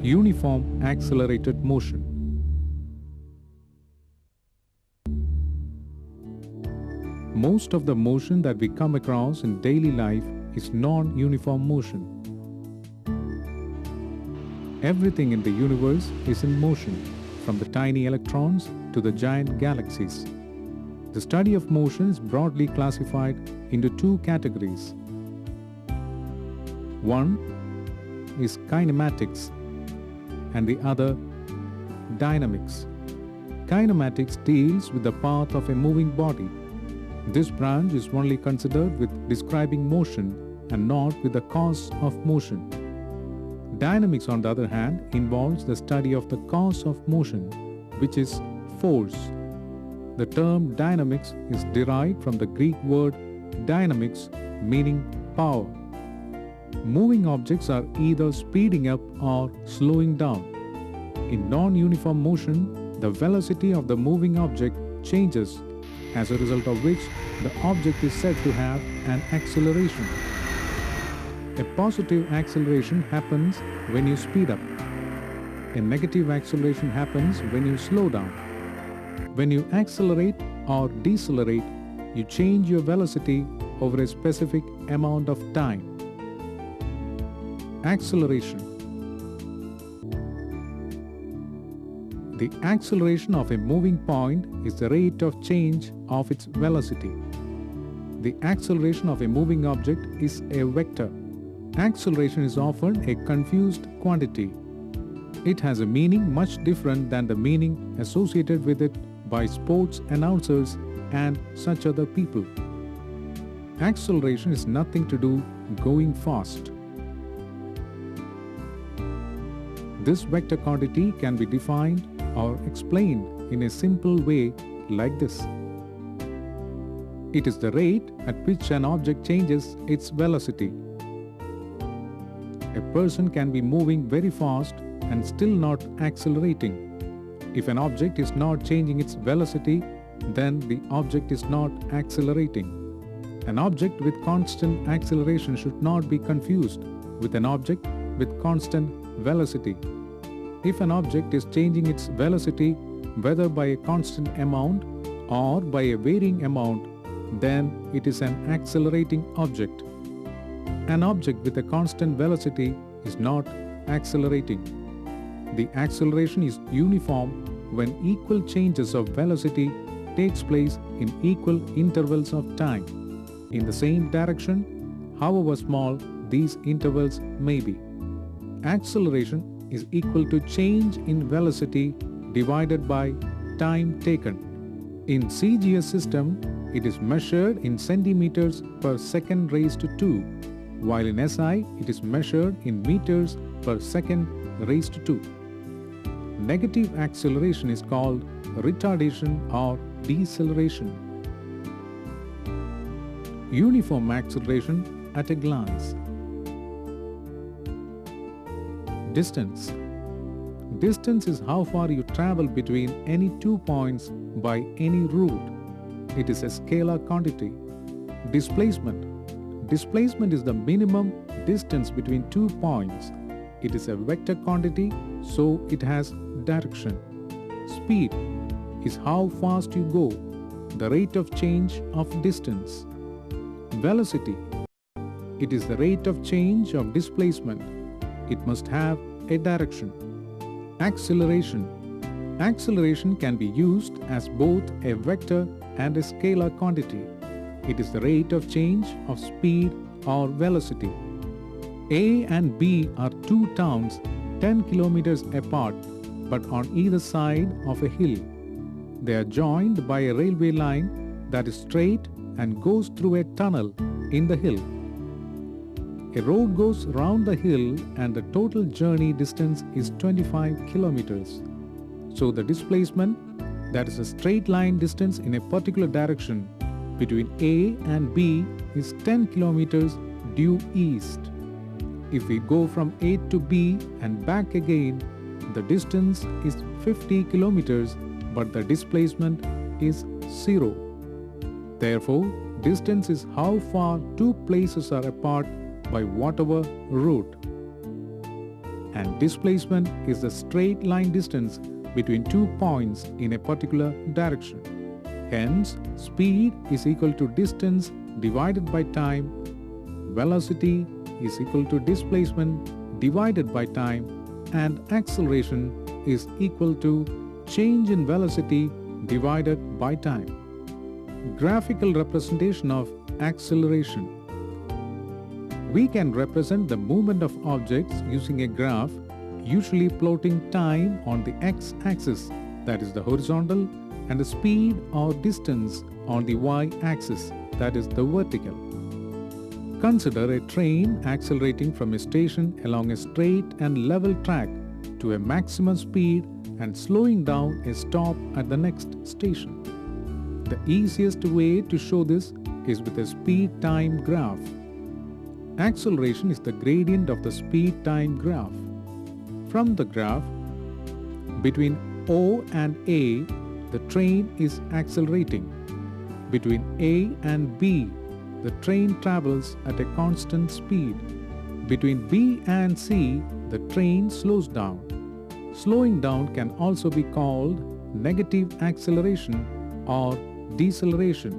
Uniform accelerated motion. Most of the motion that we come across in daily life is non-uniform motion. Everything in the universe is in motion, from the tiny electrons to the giant galaxies. The study of motion is broadly classified into two categories. One is kinematics and the other dynamics. Kinematics deals with the path of a moving body. This branch is only considered with describing motion and not with the cause of motion. Dynamics, on the other hand, involves the study of the cause of motion, which is force. The term dynamics is derived from the Greek word dynamics, meaning power. Moving objects are either speeding up or slowing down. In non-uniform motion, the velocity of the moving object changes, as a result of which the object is said to have an acceleration. A positive acceleration happens when you speed up. A negative acceleration happens when you slow down. When you accelerate or decelerate, you change your velocity over a specific amount of time. Acceleration. The acceleration of a moving point is the rate of change of its velocity. The acceleration of a moving object is a vector. Acceleration is often a confused quantity. It has a meaning much different than the meaning associated with it by sports announcers and such other people. Acceleration is nothing to do going fast. This vector quantity can be defined or explained in a simple way like this. It is the rate at which an object changes its velocity. A person can be moving very fast and still not accelerating. If an object is not changing its velocity, then the object is not accelerating. An object with constant acceleration should not be confused with an object with constant velocity. If an object is changing its velocity, whether by a constant amount or by a varying amount, then it is an accelerating object. An object with a constant velocity is not accelerating. The acceleration is uniform when equal changes of velocity takes place in equal intervals of time, in the same direction, however small these intervals may be. Acceleration is equal to change in velocity divided by time taken. In CGS system, it is measured in centimeters per second raised to 2, while in SI it is measured in meters per second raised to 2. Negative acceleration is called retardation or deceleration. Uniform acceleration at a glance. Distance. Distance is how far you travel between any two points by any route. It is a scalar quantity. Displacement. Displacement is the minimum distance between 2 points. It is a vector quantity, so it has direction. Speed is how fast you go, the rate of change of distance. Velocity. It is the rate of change of displacement. It must have a direction. Acceleration. Acceleration can be used as both a vector and a scalar quantity. It is the rate of change of speed or velocity. A and B are two towns 10 kilometers apart but on either side of a hill. They are joined by a railway line that is straight and goes through a tunnel in the hill. A road goes round the hill and the total journey distance is 25 kilometers. So the displacement, that is a straight line distance in a particular direction between A and B, is 10 kilometers due east. If we go from A to B and back again, the distance is 50 kilometers but the displacement is 0. Therefore, distance is how far two places are apart by whatever route. and displacement is the straight line distance between 2 points in a particular direction. Hence, speed is equal to distance divided by time, velocity is equal to displacement divided by time, and acceleration is equal to change in velocity divided by time. Graphical representation of acceleration. We can represent the movement of objects using a graph, usually plotting time on the x-axis, that is the horizontal, and the speed or distance on the y-axis, that is the vertical. Consider a train accelerating from a station along a straight and level track to a maximum speed and slowing down a stop at the next station. The easiest way to show this is with a speed-time graph. Acceleration is the gradient of the speed-time graph. From the graph, between O and A, the train is accelerating. Between A and B, the train travels at a constant speed. Between B and C, the train slows down. Slowing down can also be called negative acceleration or deceleration.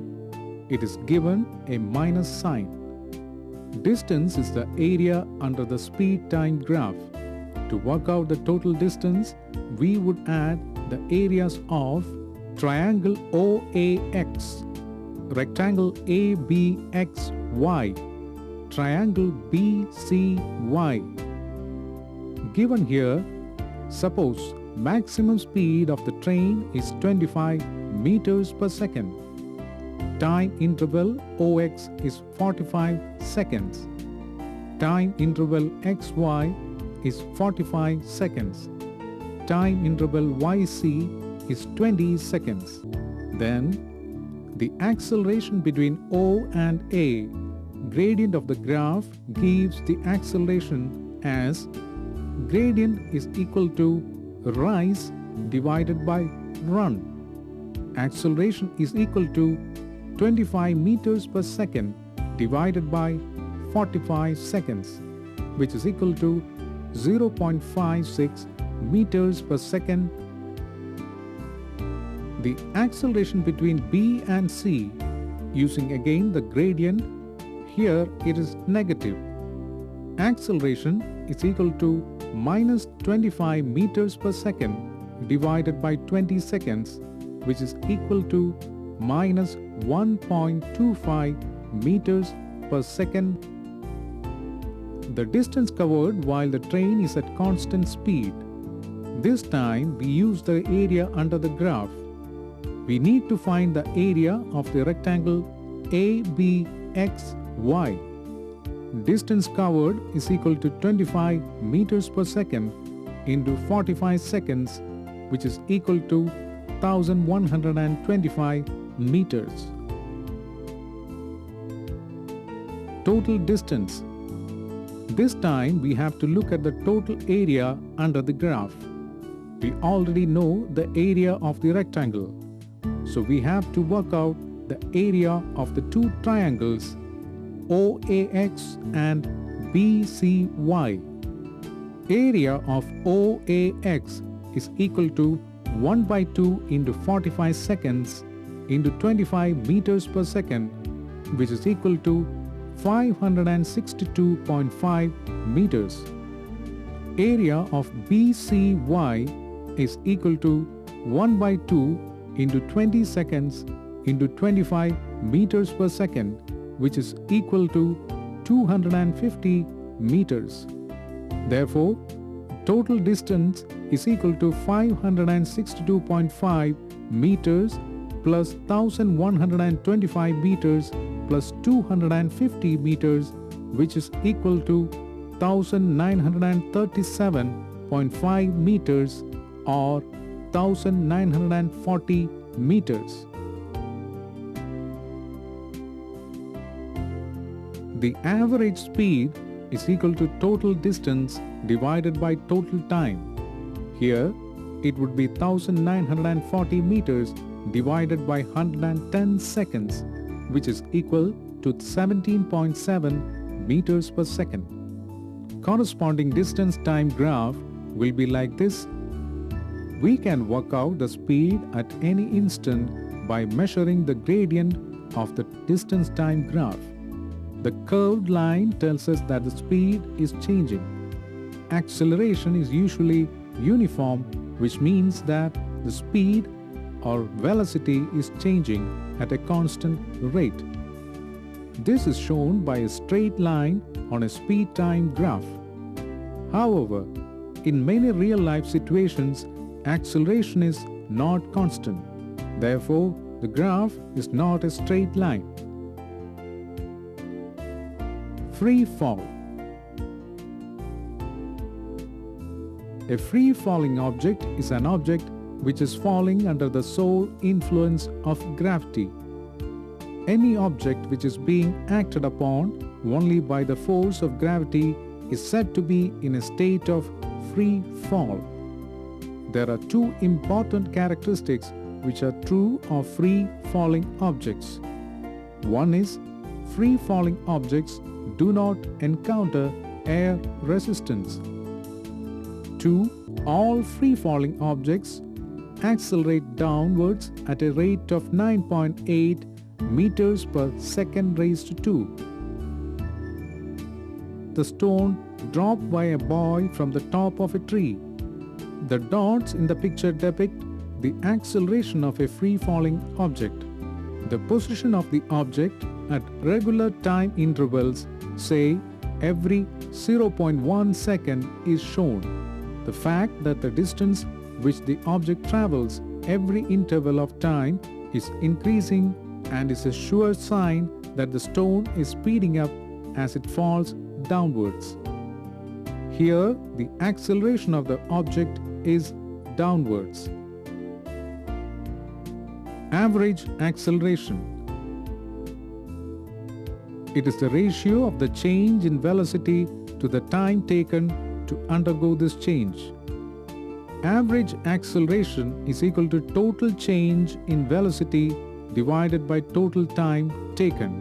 It is given a minus sign. Distance is the area under the speed-time graph. To work out the total distance, we would add the areas of triangle OAX, rectangle ABXY, triangle BCY. Given here, suppose maximum speed of the train is 25 meters per second. Time interval OX is 45 seconds. Time interval XY is 45 seconds. Time interval YC is 20 seconds. Then, the acceleration between O and A, gradient of the graph gives the acceleration as gradient is equal to rise divided by run. Acceleration is equal to 25 meters per second divided by 45 seconds, which is equal to 0.56 meters per second. The acceleration between B and C, using again the gradient, here it is negative. Acceleration is equal to minus 25 meters per second divided by 20 seconds, which is equal to minus 1.25 meters per second. The distance covered while the train is at constant speed. This time we use the area under the graph. We need to find the area of the rectangle ABXY. Distance covered is equal to 25 meters per second into 45 seconds, which is equal to 1125 meters. Total distance. This time we have to look at the total area under the graph. We already know the area of the rectangle, so we have to work out the area of the two triangles OAX and BCY. Area of OAX is equal to 1 by 2 into 45 seconds into 25 meters per second, which is equal to 562.5 meters. Area of BCY is equal to 1 by 2 into 20 seconds into 25 meters per second, which is equal to 250 meters. Therefore, total distance is equal to 562.5 meters plus 1125 meters plus 250 meters, which is equal to 1937.5 meters or 1940 meters. The average speed is equal to total distance divided by total time. Here, it would be 1940 meters divided by 110 seconds, which is equal to 17.7 meters per second. corresponding distance-time graph will be like this. We can work out the speed at any instant by measuring the gradient of the distance-time graph. The curved line tells us that the speed is changing. Acceleration is usually uniform, which means that the speed or velocity is changing at a constant rate. This is shown by a straight line on a speed-time graph. However, in many real-life situations, acceleration is not constant. Therefore, the graph is not a straight line. Free fall. A free-falling object is an object which is falling under the sole influence of gravity. Any object which is being acted upon only by the force of gravity is said to be in a state of free fall. There are two important characteristics which are true of free-falling objects. One is, free-falling objects do not encounter air resistance. 2. All free-falling objects accelerate downwards at a rate of 9.8 meters per second raised to 2. The stone dropped by a boy from the top of a tree. The dots in the picture depict the acceleration of a free-falling object. The position of the object at regular time intervals, say every 0.1 second, is shown. The fact that the distance which the object travels every interval of time is increasing and is a sure sign that the stone is speeding up as it falls downwards. Here, the acceleration of the object is downwards. Average acceleration. It is the ratio of the change in velocity to the time taken to undergo this change. Average acceleration is equal to total change in velocity divided by total time taken,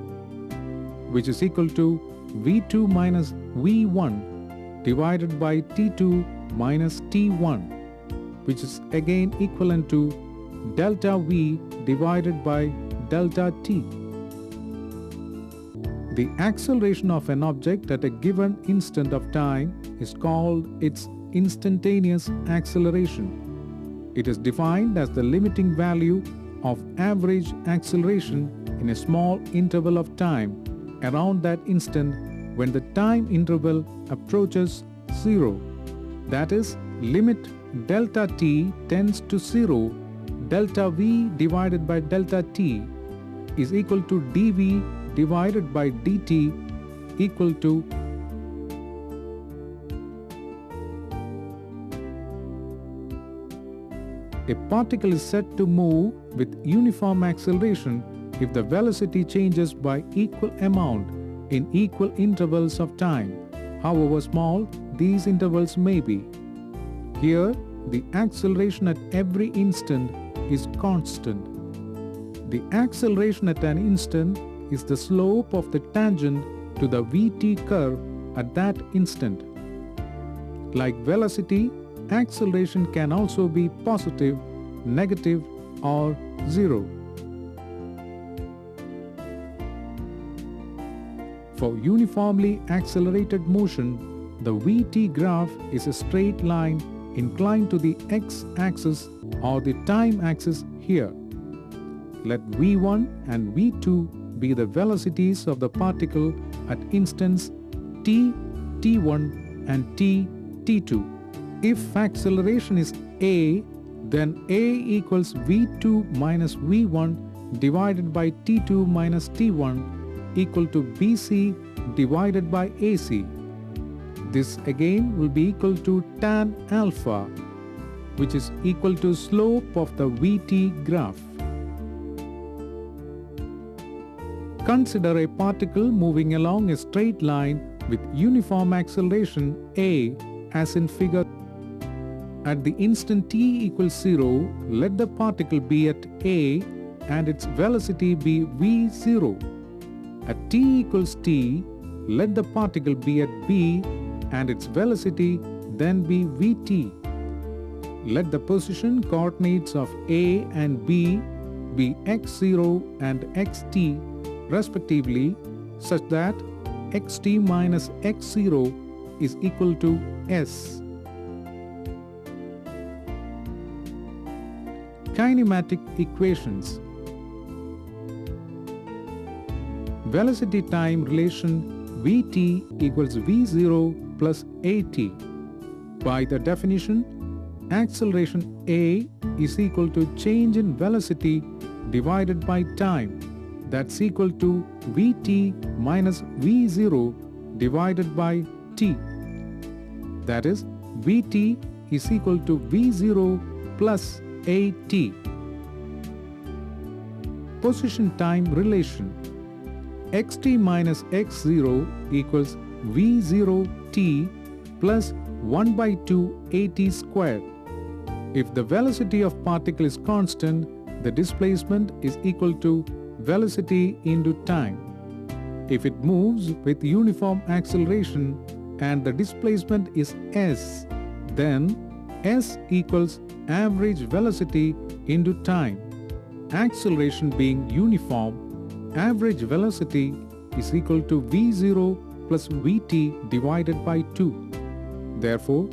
which is equal to v2 minus v1 divided by t2 minus t1, which is again equivalent to delta v divided by delta t. The acceleration of an object at a given instant of time is called its instantaneous acceleration. It is defined as the limiting value of average acceleration in a small interval of time around that instant when the time interval approaches 0. That is, limit delta t tends to 0, delta v divided by delta t is equal to dv divided by dt equal to a particle is said to move with uniform acceleration if the velocity changes by equal amount in equal intervals of time, however small these intervals may be. Here, the acceleration at every instant is constant. The acceleration at an instant is the slope of the tangent to the vt curve at that instant. Like velocity, acceleration can also be positive, negative, or 0. For uniformly accelerated motion, the vt graph is a straight line inclined to the x-axis or the time axis here. Let v1 and v2 be the velocities of the particle at instants t, t1 and t, t2. If acceleration is a, then a equals v2 minus v1 divided by t2 minus t1 equal to bc divided by ac. This again will be equal to tan alpha, which is equal to slope of the vt graph. Consider a particle moving along a straight line with uniform acceleration a, as in figure. At the instant t equals 0, let the particle be at a and its velocity be v0. At t equals t, let the particle be at b and its velocity then be vt. Let the position coordinates of A and B be x0 and xt respectively, such that xt minus x0 is equal to s. Kinematic equations. Velocity time relation Vt equals V0 plus At. By the definition, acceleration A is equal to change in velocity divided by time, that's equal to Vt minus V0 divided by t. That is, Vt is equal to V0 plus At. Position time relation. Xt minus x0 equals V0t plus 1 by 2 At squared. If the velocity of particle is constant, the displacement is equal to velocity into time. If it moves with uniform acceleration and the displacement is s, then s equals average velocity into time. Acceleration being uniform, average velocity is equal to V0 plus Vt divided by 2. Therefore,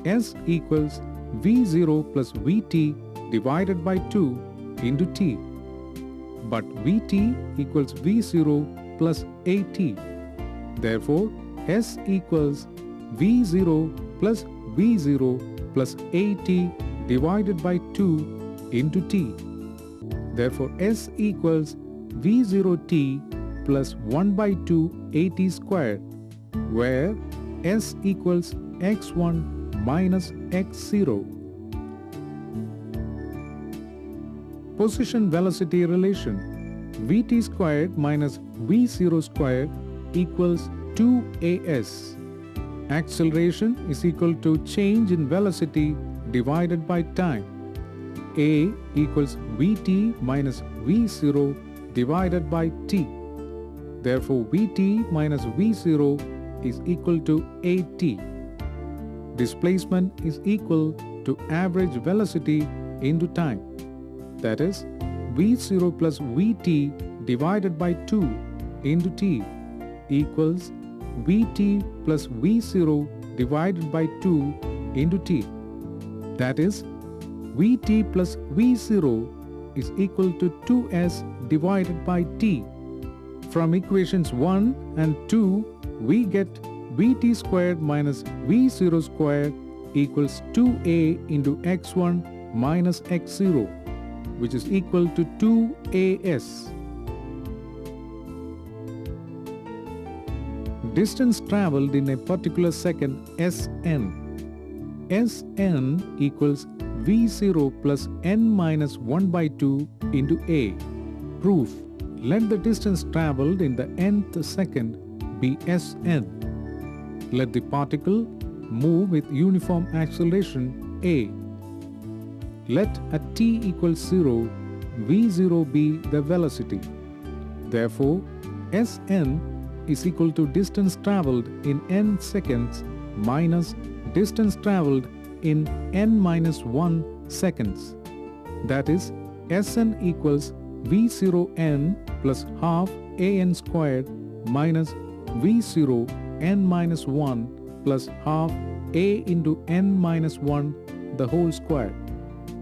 s equals V0 plus Vt divided by 2 into t. But Vt equals V0 plus At. Therefore, s equals V0 plus V0 plus At divided by 2 into t. Therefore, s equals V0t plus 1 by 2 At squared, where s equals x1 minus x0. Position velocity relation. Vt squared minus V0 squared equals 2as. Acceleration is equal to change in velocity divided by time. A equals Vt minus V0 divided by t. Therefore, Vt minus V0 is equal to At. Displacement is equal to average velocity into time. That is, V0 plus Vt divided by 2 into t equals Vt plus V0 divided by 2 into t. That is, Vt plus V0 is equal to 2s divided by t. From equations 1 and 2, we get Vt squared minus V0 squared equals 2a into x1 minus x0, which is equal to 2as. Distance traveled in a particular second Sn. Sn equals V0 plus n minus 1 by 2 into a. Proof. Let the distance traveled in the nth second be Sn. Let the particle move with uniform acceleration a. Let at t equals 0, V0 be the velocity. Therefore, Sn is equal to distance traveled in n seconds minus distance traveled in n minus 1 seconds. That is, Sn equals V0n plus half an squared minus V0 n minus 1 plus half a into n minus 1 the whole square,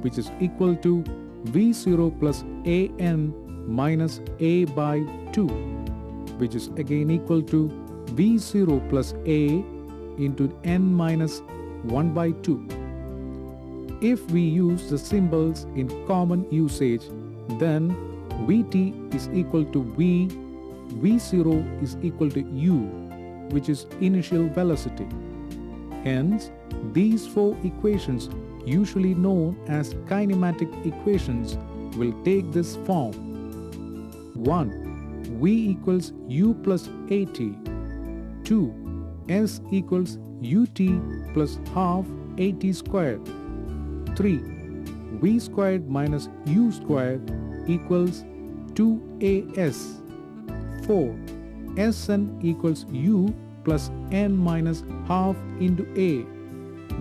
which is equal to V0 plus an minus a by 2, which is again equal to V0 plus a into n minus 1 by 2. If we use the symbols in common usage, then Vt is equal to V, V0 is equal to u, which is initial velocity. Hence, these four equations, usually known as kinematic equations, will take this form. 1. V equals u plus at. 2. S equals ut plus half at squared. 3. V squared minus u squared equals 2as. 4. Sn equals u plus n minus half into a.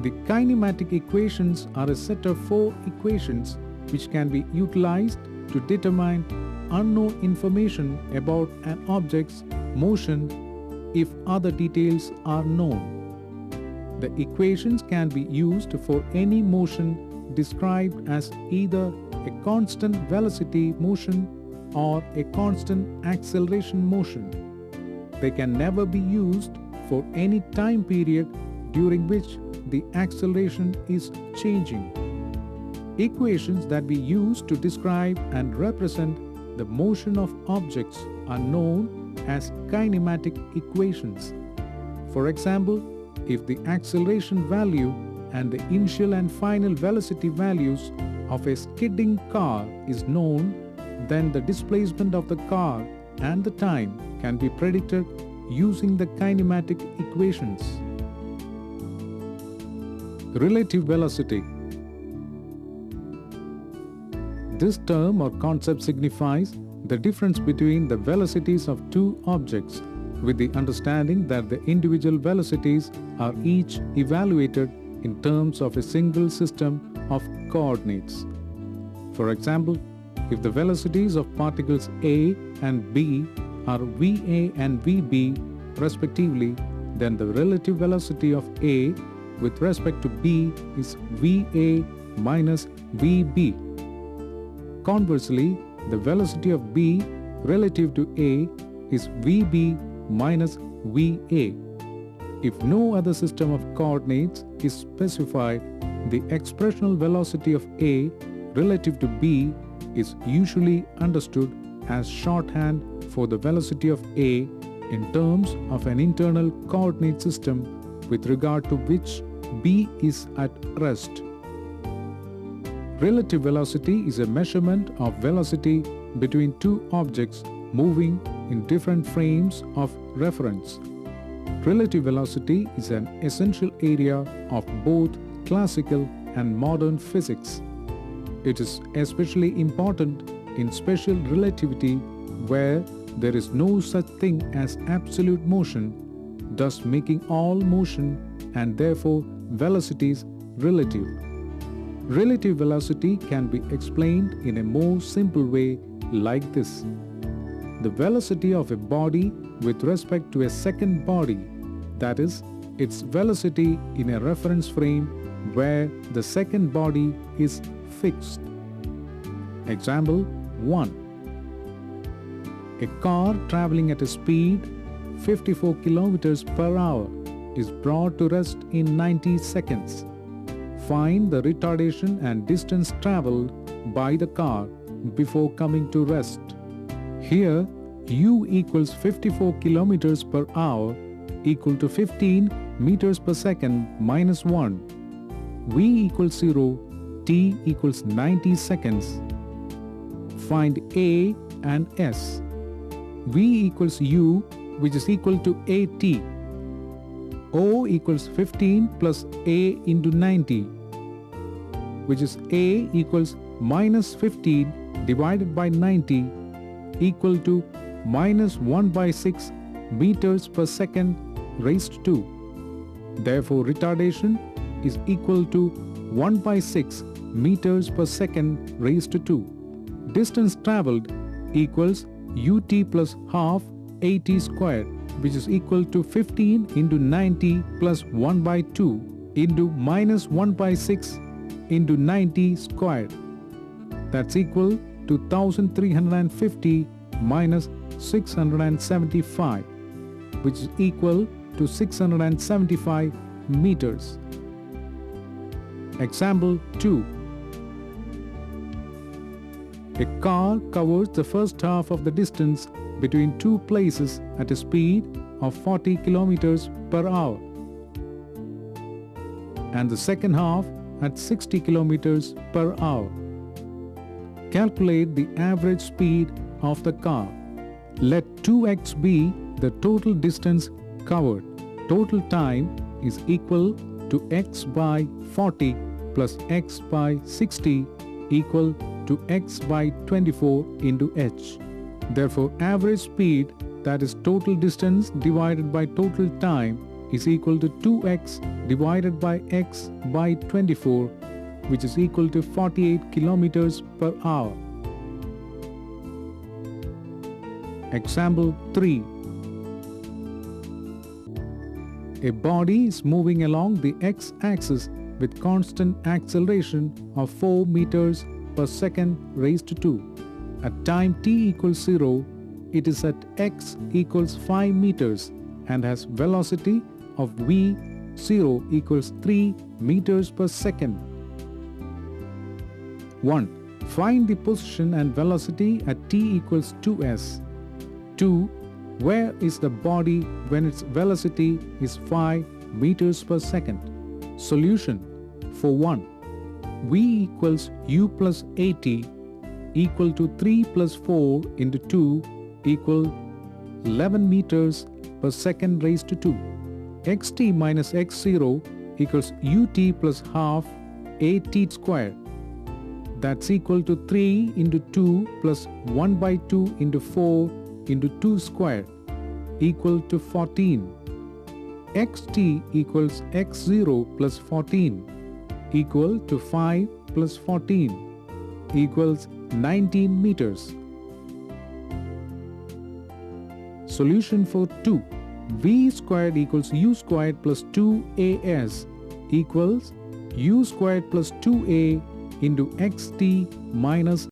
The kinematic equations are a set of 4 equations which can be utilized to determine unknown information about an object's motion if other details are known. The equations can be used for any motion described as either a constant velocity motion or a constant acceleration motion. They can never be used for any time period during which the acceleration is changing. Equations that we use to describe and represent the motion of objects are known as kinematic equations. For example, if the acceleration value and the initial and final velocity values of a skidding car is known, then the displacement of the car and the time can be predicted using the kinematic equations. Relative velocity. This term or concept signifies the difference between the velocities of two objects, with the understanding that the individual velocities are each evaluated in terms of a single system of coordinates. For example, if the velocities of particles A and B are VA and VB respectively, then the relative velocity of A with respect to B is VA minus VB. Conversely, the velocity of B relative to A is VB minus VA. If no other system of coordinates is specified, the expressional velocity of A relative to B is usually understood as shorthand for the velocity of A in terms of an internal coordinate system with regard to which B is at rest. Relative velocity is a measurement of velocity between two objects moving in different frames of reference. Relative velocity is an essential area of both classical and modern physics. It is especially important in special relativity, where there is no such thing as absolute motion, thus making all motion and therefore velocities relative. Relative velocity can be explained in a more simple way like this. The velocity of a body with respect to a second body, that is, its velocity in a reference frame where the second body is fixed. Example 1. A car traveling at a speed 54 km per hour is brought to rest in 90 seconds. Find the retardation and distance traveled by the car before coming to rest. Here, u equals 54 km per hour equal to 15 meters per second minus 1. V equals 0, t equals 90 seconds. Find A and S. V equals u, which is equal to AT. O equals 15 plus A into 90, which is A equals minus 15 divided by 90 equal to minus 1 by 6 meters per second raised to. Therefore, retardation is equal to 1 by 6 meters per second raised to 2. Distance traveled equals ut plus half at squared, which is equal to 15 into 90 plus 1 by 2 into minus 1 by 6 into 90 squared. That's equal to 1350 minus 675, which is equal to 675 meters. Example 2. A car covers the first half of the distance between two places at a speed of 40 km per hour and the second half at 60 km per hour. Calculate the average speed of the car. Let 2x be the total distance covered. Total time is equal to x by 40 plus x by 60 equal to x by 24 into h. Therefore, average speed that is total distance divided by total time, is equal to 2x divided by x by 24, which is equal to 48 kilometers per hour. Example 3. A body is moving along the x-axis with constant acceleration of 4 meters per second raised to 2. At time t equals 0, it is at x equals 5 meters and has velocity of v0 equals 3 meters per second. 1. Find the position and velocity at t equals 2s. 2. Where is the body when its velocity is 5 meters per second? Solution. For 1. v equals u plus at equal to 3 plus 4 into 2 equal 11 meters per second raised to 2. xt minus x0 equals ut plus half at square. That's equal to 3 into 2 plus 1 by 2 into 4 into 2 square equal to 14. xt equals x0 plus 14 equal to 5 plus 14 equals 19 meters. Solution for 2. v squared equals u squared plus 2as equals u squared plus 2a into xt minus